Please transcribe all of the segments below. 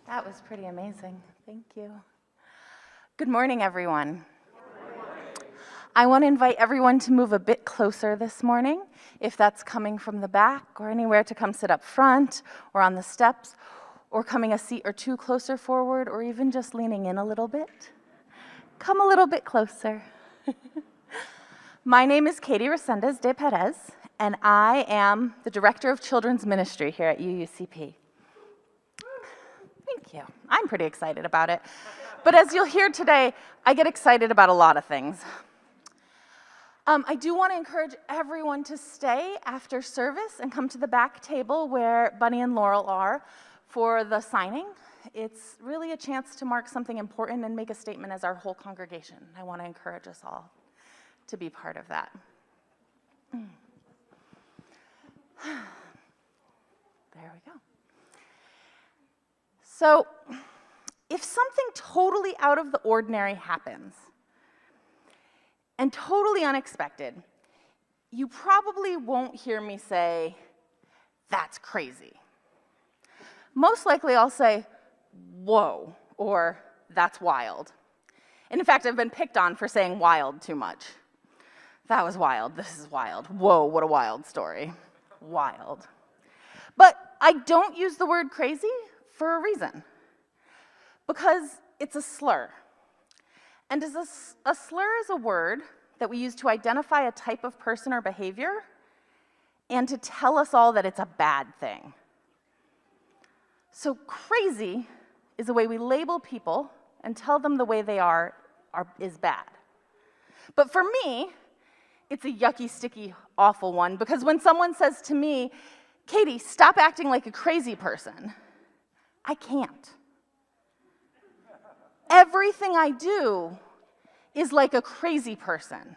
That was pretty amazing. Thank you. Good morning, everyone. I want to invite everyone to move a bit closer this morning, if that's coming from the back or anywhere, to come sit up front or on the steps or coming a seat or two closer forward or even just leaning in a little bit. Come a little bit closer. My name is Katie Resendez de Perez, and I am the Director of Children's Ministry here at UUCP. Thank you. I'm pretty excited about it. But as you'll hear today, I get excited about a lot of things. I do want to encourage everyone to stay after service and come to the back table where Bunny and Laurel are for the signing. It's really a chance to mark something important and make a statement as our whole congregation. I want to encourage us all to be part of that. There we go. So, if something totally out of the ordinary happens, and totally unexpected, you probably won't hear me say, "That's crazy." Most likely I'll say, "Whoa," or "That's wild." And in fact, I've been picked on for saying wild too much. That was wild, this is wild. Whoa, what a wild story. Wild. But I don't use the word crazy for a reason. Because it's a slur. And a slur is a word that we use to identify a type of person or behavior and to tell us all that it's a bad thing. So crazy is a way we label people and tell them the way they are is bad. But for me, it's a yucky, sticky, awful one, because when someone says to me, "Katie, stop acting like a crazy person," I can't. Everything I do is like a crazy person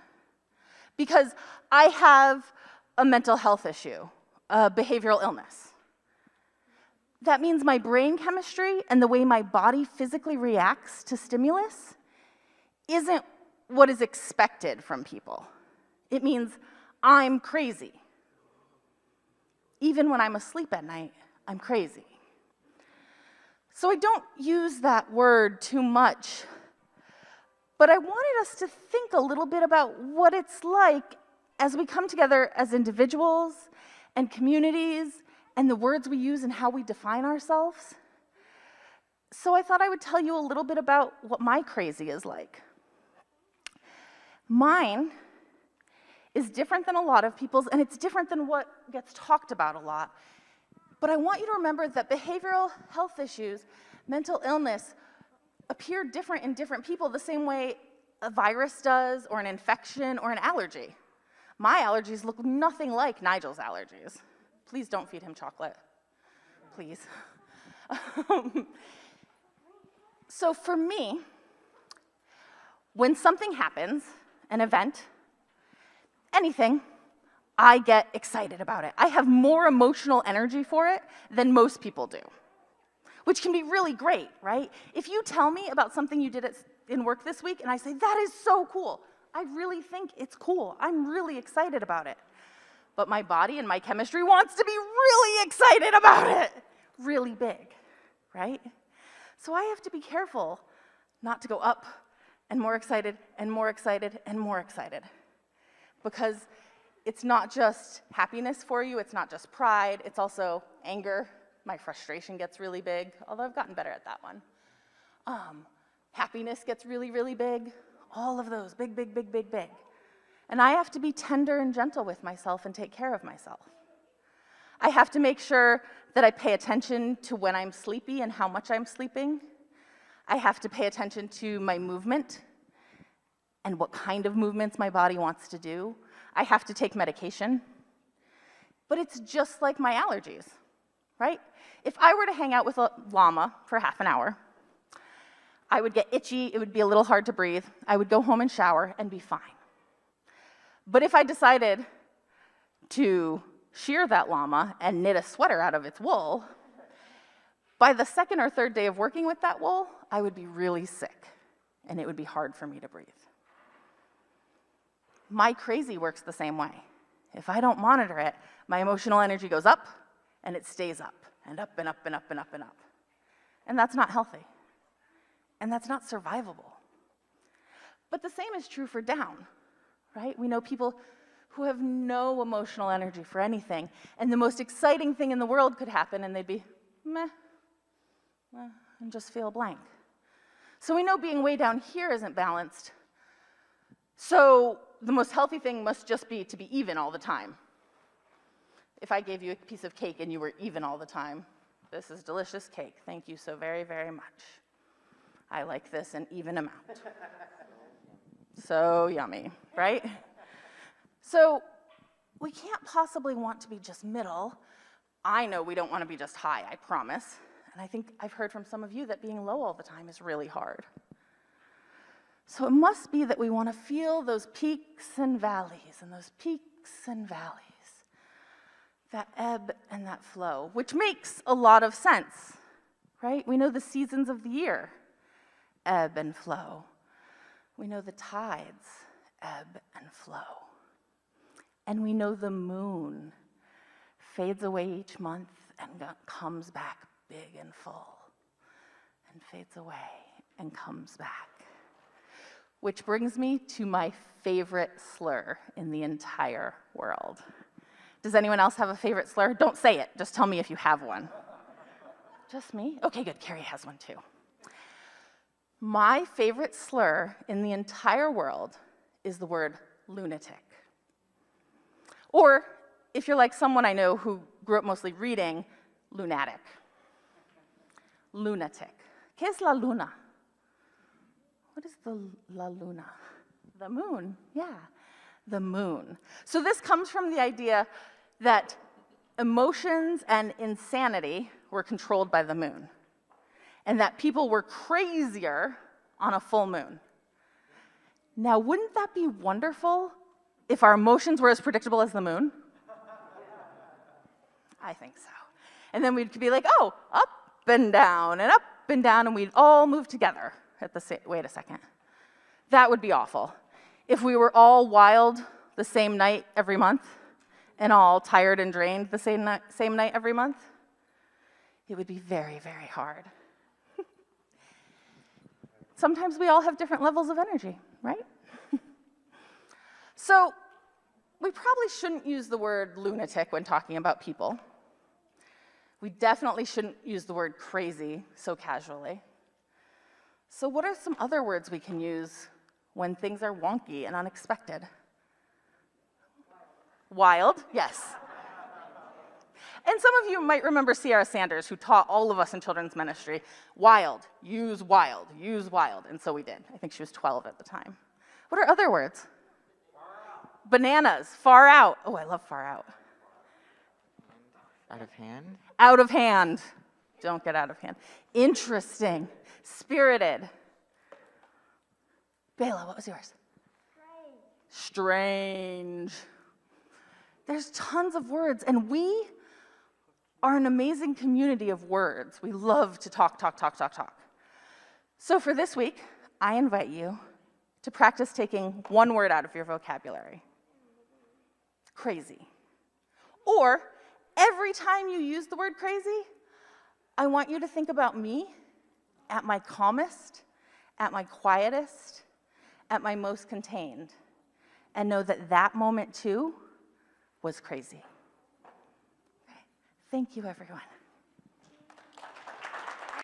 because I have a mental health issue, a behavioral illness. That means my brain chemistry and the way my body physically reacts to stimulus isn't what is expected from people. It means I'm crazy. Even when I'm asleep at night, I'm crazy. So I don't use that word too much, but I wanted us to think a little bit about what it's like as we come together as individuals and communities and the words we use and how we define ourselves. So I thought I would tell you a little bit about what my crazy is like. Mine is different than a lot of people's, and it's different than what gets talked about a lot. But I want you to remember that behavioral health issues, mental illness, appear different in different people the same way a virus does, or an infection, or an allergy. My allergies look nothing like Nigel's allergies. Please don't feed him chocolate. Please. So for me, when something happens, an event, anything, I get excited about it. I have more emotional energy for it than most people do, which can be really great, right? If you tell me about something you did in work this week and I say, "That is so cool," I really think it's cool. I'm really excited about it. But my body and my chemistry wants to be really excited about it. Really big, right? So I have to be careful not to go up and more excited and more excited and more excited. Because it's not just happiness for you, it's not just pride, it's also anger. My frustration gets really big, although I've gotten better at that one. Happiness gets really, really big. All of those, big, big, big, big, big. And I have to be tender and gentle with myself and take care of myself. I have to make sure that I pay attention to when I'm sleepy and how much I'm sleeping. I have to pay attention to my movement and what kind of movements my body wants to do. I have to take medication, but it's just like my allergies, right? If I were to hang out with a llama for half an hour, I would get itchy, it would be a little hard to breathe, I would go home and shower and be fine. But if I decided to shear that llama and knit a sweater out of its wool, by the second or third day of working with that wool, I would be really sick, and it would be hard for me to breathe. My crazy works the same way. If I don't monitor it, my emotional energy goes up, and it stays up, and up, and up, and up, and up, and up. And that's not healthy. And that's not survivable. But the same is true for down, right? We know people who have no emotional energy for anything, and the most exciting thing in the world could happen, and they'd be meh, and just feel blank. So we know being way down here isn't balanced. So the most healthy thing must just be to be even all the time. If I gave you a piece of cake and you were even all the time, this is delicious cake. Thank you so very, very much. I like this an even amount. So yummy, right? So we can't possibly want to be just middle. I know we don't want to be just high, I promise. And I think I've heard from some of you that being low all the time is really hard. So it must be that we want to feel those peaks and valleys, and those peaks and valleys, that ebb and that flow, which makes a lot of sense, right? We know the seasons of the year, ebb and flow. We know the tides, ebb and flow. And we know the moon fades away each month and comes back big and full, and fades away and comes back. Which brings me to my favorite slur in the entire world. Does anyone else have a favorite slur? Don't say it, just tell me if you have one. Just me? Okay, good, Carrie has one too. My favorite slur in the entire world is the word lunatic. Or, if you're like someone I know who grew up mostly reading, lunatic. Lunatic. ¿Qué es la luna? What is the la luna? The moon, yeah, the moon. So this comes from the idea that emotions and insanity were controlled by the moon, and that people were crazier on a full moon. Now, wouldn't that be wonderful if our emotions were as predictable as the moon? I think so. And then we'd be like, oh, up and down, and we'd all move together at the same, wait a second. That would be awful. If we were all wild the same night every month, and all tired and drained the same night every month, it would be very, very hard. Sometimes we all have different levels of energy, right? So we probably shouldn't use the word lunatic when talking about people. We definitely shouldn't use the word crazy so casually. So what are some other words we can use when things are wonky and unexpected? Wild, yes. And some of you might remember Sierra Sanders, who taught all of us in children's ministry, wild, use wild, and so we did. I think she was 12 at the time. What are other words? Bananas, far out. Oh, I love far out. Out of hand? Out of hand. Don't get out of hand. Interesting. Spirited. Bela, what was yours? Strange. There's tons of words, and we are an amazing community of words. We love to talk. So for this week, I invite you to practice taking one word out of your vocabulary. Crazy. Or every time you use the word crazy, I want you to think about me at my calmest, at my quietest, at my most contained, and know that that moment too was crazy. Okay. Thank you, everyone.